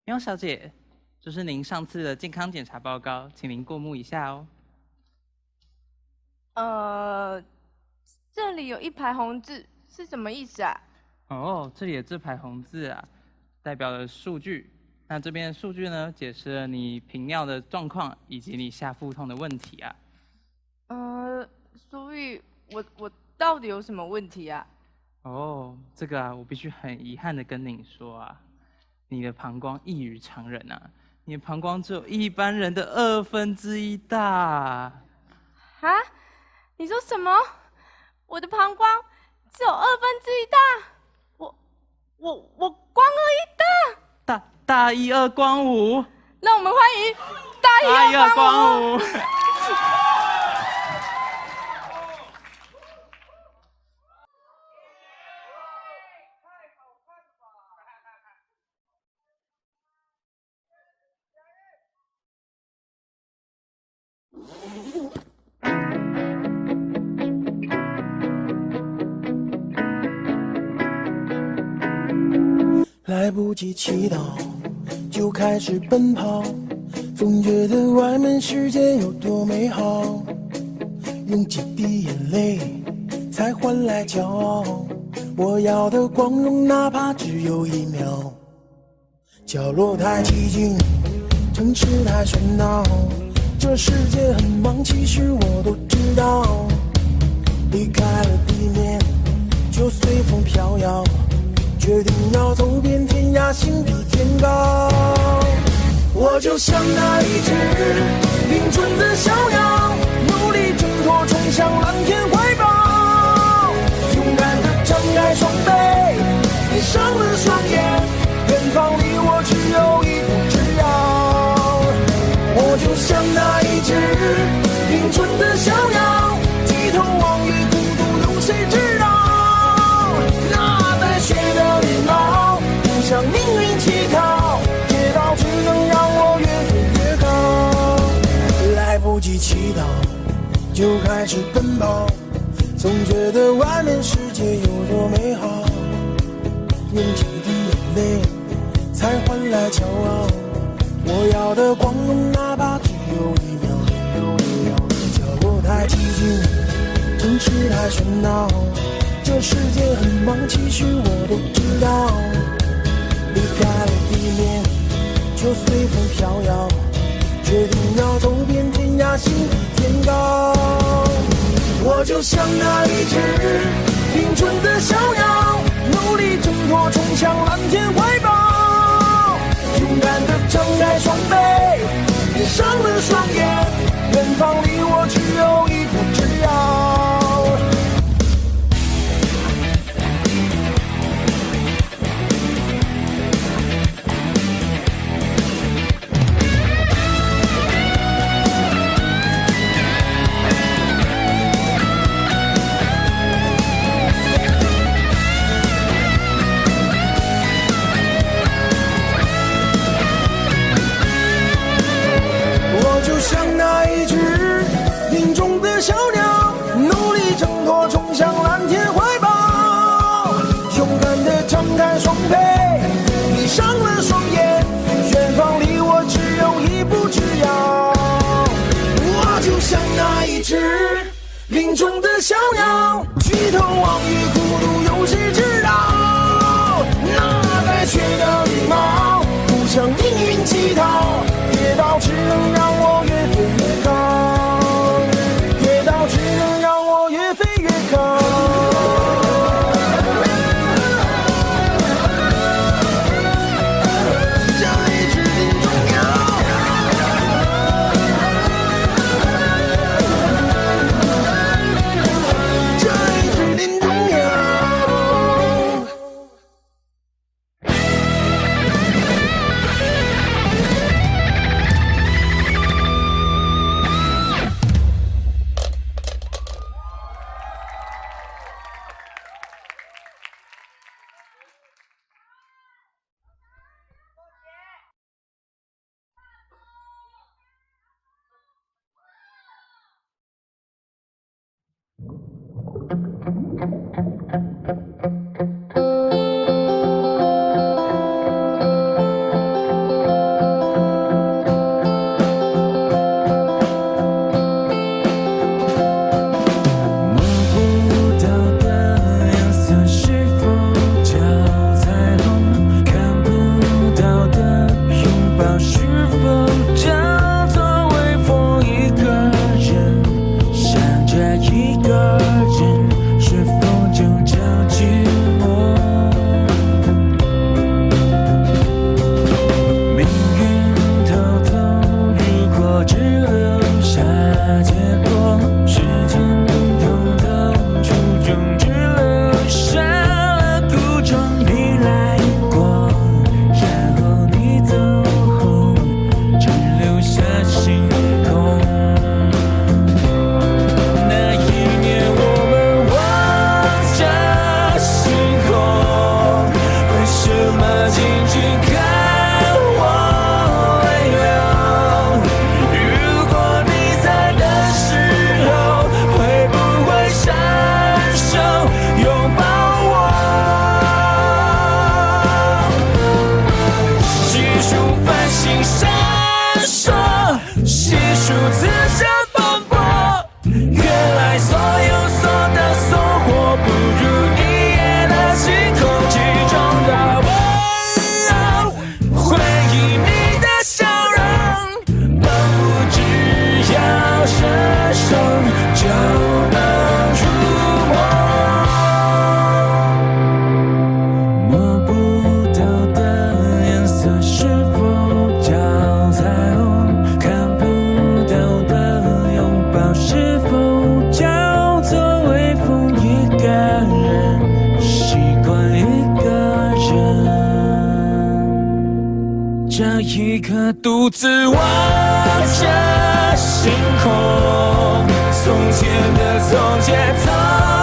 喵小姐，这是您上次的健康检查报告，请您过目一下哦。呃，这里有一排红字，是什么意思啊？哦，这里的这排红字啊，代表了数据。那这边的数据呢，解释了你频尿的状况以及你下腹痛的问题啊。所以我到底有什么问题啊？哦，这个啊，我必须很遗憾的跟您说啊，你的膀胱异于常人啊，你的膀胱只有一般人的1/2大。啊？你说什么？我的膀胱只有1/2大？我光而已大？大一二光武，让我们欢迎大一二光武。武。来不及祈祷，就开始奔跑，总觉得外面世界有多美好，用几滴眼泪才换来骄傲，我要的光荣哪怕只有1秒。角落太寂静，城市太喧闹，这世界很忙，其实我都知道，离开了地面就随风飘摇，决定要走遍天涯，心比天高。我就像那一只林中的小鸟，努力挣脱，冲向蓝天怀抱，勇敢地张开双臂，闭上了双眼，远方离我只有一步之遥。我就像那一只林中的小鸟，低头望月，孤独有谁知道？雪的羽毛不向命运乞讨，跌倒只能让我越飞越高。来不及祈祷，就开始奔跑，总觉得外面世界有多美好，用几滴眼泪才换来骄傲，我要的光荣哪怕只有1秒。角落太寂静，城市太喧闹，这世界很忙，其实我都知道，离开了地面就随风飘摇，决定要走遍天涯，心比天高。我就像那一只林中的小鸟，努力挣脱，冲向蓝天怀抱，勇敢地张开双臂，闭上了双眼，远方离我只有一步之遥。像那一只林中的小鸟，努力挣脱，冲向蓝天怀抱，勇敢地张开双臂，闭上了双眼，远方离我只有一步之遥。我就像那一只林中的小鸟，举头望月，孤独有谁知道？那带雪的羽毛不向命运乞讨，跌倒只能让我越飞越高，跌倒只能让我越飞越高。这一只林中鸟，这一只林中鸟。此生奔波。原来所有所得所获，不如一夜的星空，其中的温柔，回忆你的笑容，仿佛只要伸手就能触摸。摸不到的颜色是否叫彩虹？看不到的拥抱是否叫做微风？一个人习惯一个人，这一刻独自望着星空。从前的从前。